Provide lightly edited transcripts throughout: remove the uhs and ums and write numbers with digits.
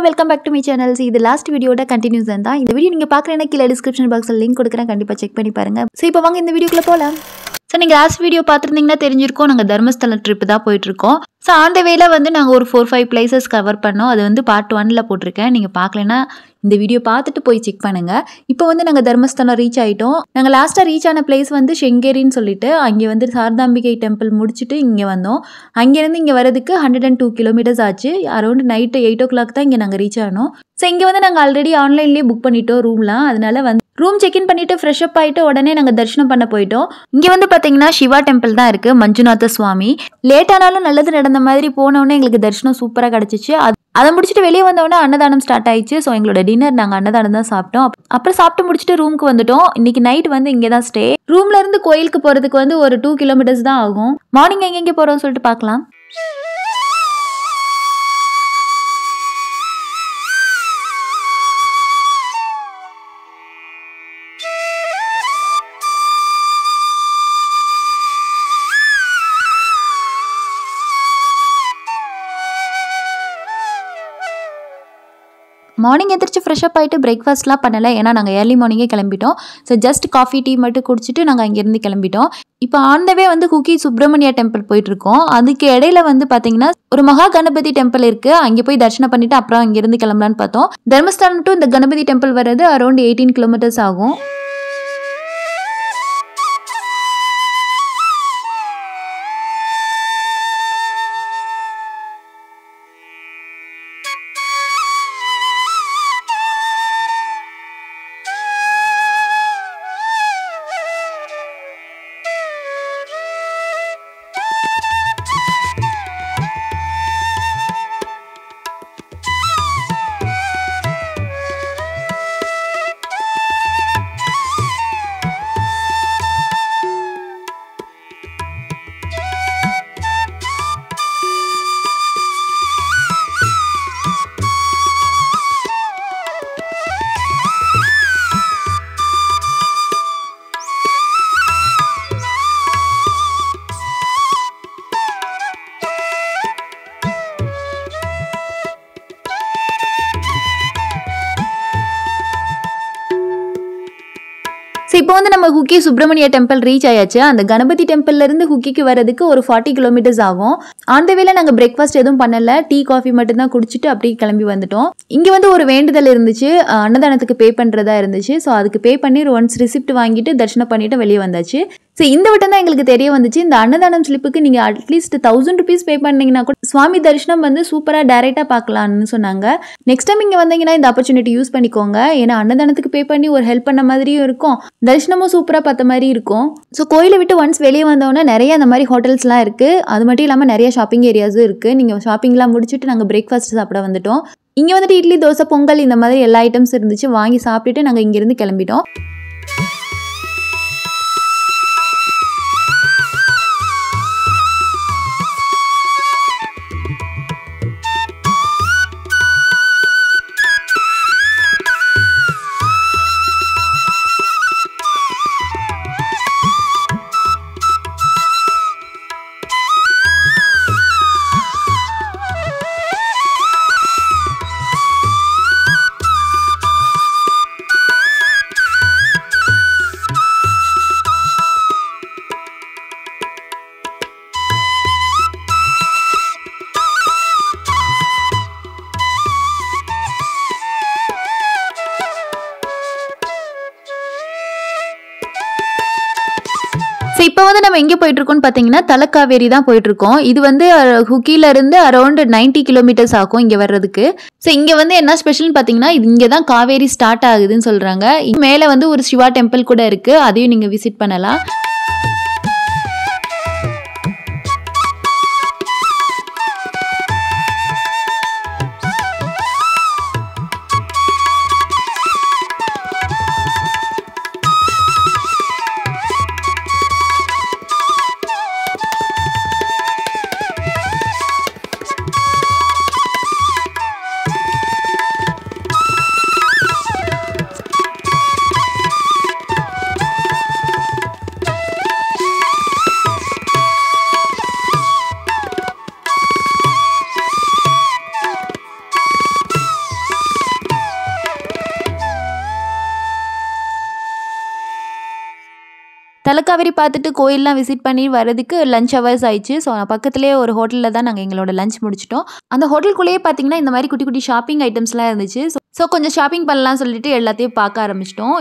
welcome back to my channel. See, the last video da continues தான். இந்த video நீங்க பார்க்கறேன்னா கீழ description boxல லிங்க் கொடுக்கிறேன், கண்டிப்பா செக் பண்ணி பாருங்க. சோ இப்போ வாங்க இந்த வீடியோக்குள்ள போலாம். சோ நீங்க லாஸ்ட் வீடியோ பார்த்திருந்தீங்கன்னா தெரிஞ்சிருக்கும், நாங்க தர்மஸ்தலம் ட்ரிப் தான் போயிட்டு இருக்கோம். சோ ஆன் தி வேல வந்து நாங்க ஒரு 4-5 places கவர் பண்ணோம். அது வந்து பார்ட் 1ல போட்டுருக்கேன். நீங்க பார்க்கலனா இந்த வீடியோ பார்த்துட்டு போய் செக் பண்ணுங்க. இப்போ வந்து நாங்க தர்மஸ்தலம் ரீச் ஆயிட்டோம். நாங்க லாஸ்டா ரீச் ஆன பிளேஸ் வந்து செங்கேரின்னு சொல்லிட்டு அங்க வந்து சாரதாம்பிகை டெம்பிள் முடிச்சிட்டு இங்க வந்தோம். அங்க இருந்து இங்க வரதுக்கு 102 கிலோமீட்டர்ஸ் ஆச்சு. அரௌண்ட் நைட் 8 o'clock தான் இங்க நாங்க ரீச் ஆனோம். சோ இங்க வந்து நாங்க ஆல்ரெடி ஆன்லைன்லயே புக் பண்ணிட்டோம் ரூம்லாம். அதனால வந்து ரூம் செக் இன் பண்ணிட்டு ஃப்ரெஷ் அப் ஆயிட்டு உடனே நாங்க தரிசனம் பண்ண போயிட்டோம். இங்க வந்து பாத்தீங்கன்னா சிவா டெம்பிள் தான் இருக்கு, மஞ்சுநாத சுவாமி. லேட் ஆனாலும் நல்லது நடந்த மாதிரி போனோடனே எங்களுக்கு தரிசனம் சூப்பரா கிடைச்சிச்சு. அதை முடிச்சுட்டு வெளியே வந்தோடனே அன்னதானம் ஸ்டார்ட் ஆயிடுச்சு. ஸோ எங்களோட டின்னர் நாங்கள் அன்னதானம் தான் சாப்பிட்டோம். அப்புறம் சாப்பிட்டு முடிச்சுட்டு ரூமுக்கு வந்துட்டோம். இன்னைக்கு நைட் வந்து இங்கே தான் ஸ்டே. ரூம்ல இருந்து கோயிலுக்கு போறதுக்கு வந்து ஒரு 2 kilometers தான் ஆகும். மார்னிங் எங்கெங்கே போறோம்னு சொல்லிட்டு பார்க்கலாம். மார்னிங் எந்திரிச்சு ஃப்ரெஷ் அப் ஆகிட்டு பிரேக்ஃபாஸ்ட்லாம் பண்ணலை, ஏன்னா நாங்கள் ஏர்லி மார்னிங்கே கிளம்பிட்டோம். ஸோ ஜஸ்ட் காஃபி டீ மட்டும் குடிச்சிட்டு நாங்கள் இங்கேருந்து கிளம்பிட்டோம். இப்போ ஆண்டவே வந்து குக்கி சுப்பிரமணியா டெம்பிள் போயிட்டுருக்கோம். அதுக்கு இடையில வந்து பார்த்தீங்கன்னா ஒரு மகா கணபதி டெம்பிள் இருக்குது. அங்கே போய் தரிசனம் பண்ணிவிட்டு அப்புறம் இங்கேருந்து கிளம்பலான்னு பார்த்தோம். தர்மஸ்தலம் டு இந்த கணபதி டெம்பிள் வர்றது அரௌண்ட் 18 kilometers ஆகும். ஸோ இப்போ வந்து நம்ம குக்கி சுப்பிரமணியா டெம்பிள் ரீச் ஆயாச்சு. அந்த கணபதி டெம்பிள்ல இருந்து குக்கிக்கு வரதுக்கு ஒரு 40 kilometers ஆகும். அந்த வேளை நாங்கள் பிரேக்ஃபாஸ்ட் எதுவும் பண்ணல, டீ காஃபி மட்டும் தான் குடிச்சிட்டு அப்படியே கிளம்பி வந்துட்டோம். இங்கே வந்து ஒரு வேண்டுதல் இருந்துச்சு, அன்னதானத்துக்கு பே பண்ணுறதா இருந்துச்சு. ஸோ அதுக்கு பே பண்ணி ஒன்ஸ் ரிசிப்ட் வாங்கிட்டு தரிசனம் பண்ணிட்டு வெளியே வந்தாச்சு. ஸோ இந்த வட்டம் தான் எங்களுக்கு தெரிய வந்துச்சு, இந்த அன்னதானம் ஸ்லிப்புக்கு நீங்கள் அட்லீஸ்ட் 1000 rupees பே பண்ணீங்கன்னா கூட சுவாமி தரிசனம் வந்து சூப்பராக டைரெக்டாக பார்க்கலான்னு சொன்னாங்க. நெக்ஸ்ட் டைம் இங்கே வந்தீங்கன்னா இந்த ஆப்பர்ச்சுனிட்டி யூஸ் பண்ணிக்கோங்க. ஏன்னா அன்னதானத்துக்கு பே பண்ணி ஒரு ஹெல்ப் பண்ண மாதிரியும் இருக்கும், தரிசனமும் சூப்பராக பார்த்த மாதிரி இருக்கும். ஸோ கோயிலை விட்டு ஒன்ஸ் வெளியே வந்தோன்னா நிறைய அந்த மாதிரி ஹோட்டல்ஸ்லாம் இருக்குது. அது மட்டும் இல்லாமல் நிறைய ஷாப்பிங் ஏரியாஸும் இருக்குது. நீங்கள் ஷாப்பிங்லாம் முடிச்சுட்டு நாங்கள் பிரேக்ஃபாஸ்ட் சாப்பிட வந்துட்டோம். இங்கே வந்துட்டு இட்லி, தோசை, பொங்கல் இந்த மாதிரி எல்லா ஐட்டம்ஸ் இருந்துச்சு. வாங்கி சாப்பிட்டுட்டு நாங்கள் இங்கேருந்து கிளம்பிட்டோம். இப்போ வந்து நம்ம எங்கே போயிட்டு இருக்கோம்னு பார்த்தீங்கன்னா தலக்காவேரி தான் போயிட்டு இருக்கோம். இது வந்து ஹுக்கில இருந்து அரௌண்ட் 90 kilometers ஆகும் இங்கே வர்றதுக்கு. ஸோ இங்கே வந்து என்ன ஸ்பெஷல்னு பார்த்தீங்கன்னா இங்கே தான் காவேரி ஸ்டார்ட் ஆகுதுன்னு சொல்றாங்க. மேலே வந்து ஒரு சிவா டெம்பிள் கூட இருக்கு, அதையும் நீங்க விசிட் பண்ணலாம். தலக்காவேரி பார்த்துட்டு கோயிலெலாம் விசிட் பண்ணி வரதுக்கு லஞ்ச் ஹவர்ஸ் ஆயிடுச்சு. ஸோ பக்கத்துலேயே ஒரு ஹோட்டலில் தான் நாங்கள் எங்களோட லஞ்ச் முடிச்சிட்டோம். அந்த ஹோட்டலுக்குள்ளேயே பார்த்தீங்கன்னா இந்த மாதிரி குட்டி குட்டி ஷாப்பிங் ஐட்டம்ஸ்லாம் இருந்துச்சு. ஸோ கொஞ்சம் ஷாப்பிங் பண்ணலாம்னு சொல்லிட்டு எல்லாத்தையும் பார்க்க ஆரம்பிச்சிட்டோம்.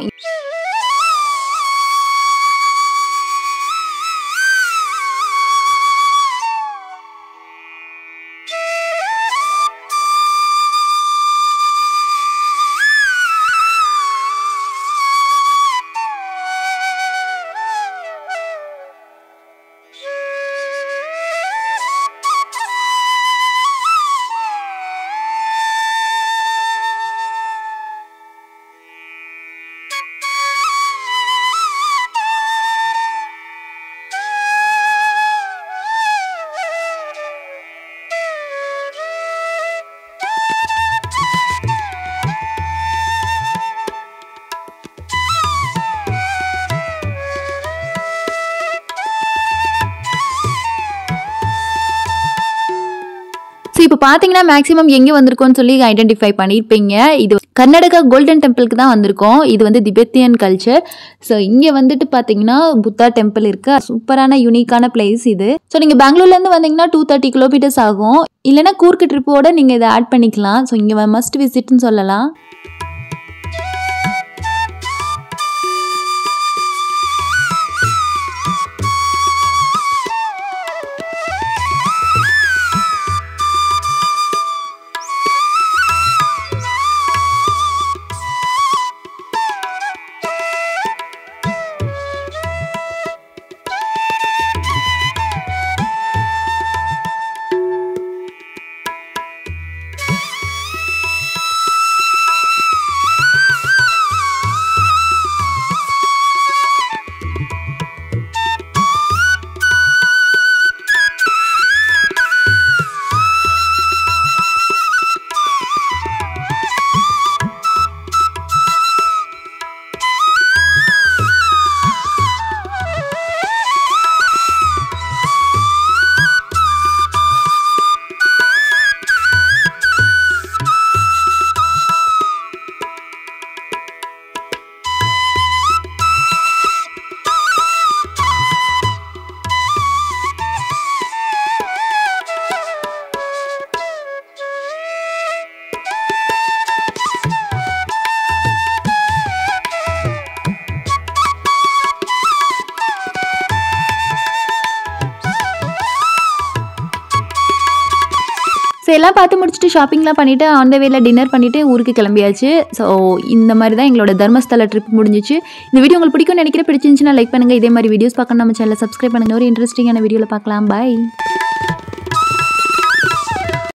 ஸோ இப்போ பார்த்தீங்கன்னா மேக்ஸிமம் எங்கே வந்திருக்கோன்னு சொல்லி ஐடென்டிஃபை பண்ணியிருப்பீங்க. இது கர்நாடகா கோல்டன் டெம்பிளுக்கு தான் வந்திருக்கோம். இது வந்து திபெத்தியன் கல்ச்சர். ஸோ இங்கே வந்துட்டு பார்த்தீங்கன்னா புத்தா டெம்பிள் இருக்குது. சூப்பரான யூனிக்கான பிளேஸ் இது. ஸோ நீங்கள் பெங்களூர்லேருந்து வந்தீங்கன்னா 230 கிலோமீட்டர்ஸ் ஆகும். இல்லைனா கூர்க்கு ட்ரிப்போட நீங்கள் இதை ஆட் பண்ணிக்கலாம். ஸோ இங்கே மஸ்ட் விசிட்னு சொல்லலாம். ஸோ எல்லாம் பார்த்து முடிச்சுட்டு ஷாப்பிங்லாம் பண்ணிவிட்டு ஆன் த வேல டின்னர் பண்ணிவிட்டு ஊருக்கு கிளம்பியாச்சு. ஸோ இந்த மாதிரி தான் எங்களோட தர்மஸ்தல ட்ரிப் முடிஞ்சிச்சு. இந்த வீடியோ உங்களுக்கு பிடிக்கும்னு நினைக்கிறேன். பிடிச்சிருந்துச்சுன்னா லைக் பண்ணுங்கள். இதே மாதிரி வீடியோஸ் பார்க்கணும் நம்ம சேனலை சப்ஸ்கிரைப் பண்ணுங்கள். ஒரு இன்ட்ரெஸ்டிங்கான வீடியோவில் பார்க்கலாம். பாய்.